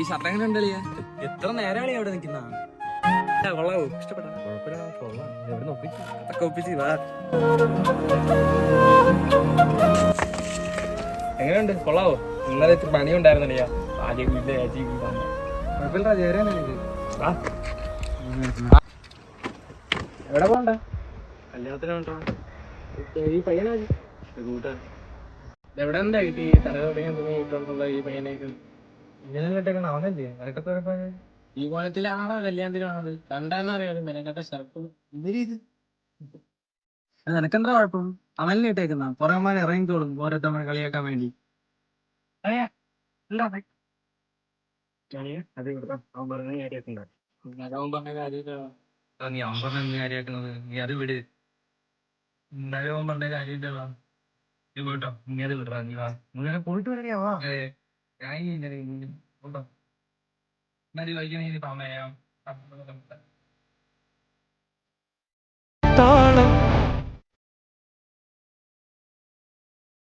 Shirt എങ്ങനെ ഉണ്ടല്ലേ? എത്ര നേരമാണ് അവിടെ നിൽക്കുന്ന? കൊള്ളാവോ? ഇഷ്ടപ്പെട്ടോ? കുഴപ്പമില്ല, കൊള്ളാം. എവിടെ ഒപ്പിച്ചു? അതൊക്കെ ഒപ്പിച്ച് വാ. എങ്ങനെയുണ്ട്? കൊള്ളാവോ? ഇന്നലെ ഇത്ര പണിയുണ്ടായിരുന്നല്ലേ? ആദ്യം വീട്ടിലെ കുഴപ്പമില്ല, ചേരാൻ എവിടെ പോണ്ട? കല്യാണത്തിന് ഈ പയ്യനാ എവിടെ എന്താ കിട്ടി? തലമുള്ള ഈ പയ്യനേക്ക് ഇങ്ങനെ കേട്ടേക്കണം. അവനല്ലേ അതൊക്കെ കുഴപ്പമില്ല. ഈ കോലത്തിലാണോ കല്യാണത്തിനാണത്? കണ്ടാന്ന് അറിയാം മെനക്കെട്ട ഷർട്ട്. ഇത് നിനക്കെന്താ കുഴപ്പം? അവനെ ഇട്ടേക്കുന്ന പുറമാൻ ഇറങ്ങിക്കോളും ഓരോരുത്തമ്മ കളിയാക്കാൻ വേണ്ടി. അത് അവൻ പറഞ്ഞ കാര്യമൊക്കെ ഉണ്ടാവും. അവൻ പറഞ്ഞ കാര്യമൊക്കെ നീ അവൻ പറഞ്ഞ കാര്യമാക്കുന്നത്? നീ അത് വിട്. എന്തായാലും അവൻ പറഞ്ഞ കാര്യമില്ലല്ലോ. നീ പോയിട്ടോ, നീ അത് വിടറാ. നീ വാ, നീ പോയിട്ട് വരണിയാവാ. ഞാൻ എന്നാലും വൈകണേ സമയം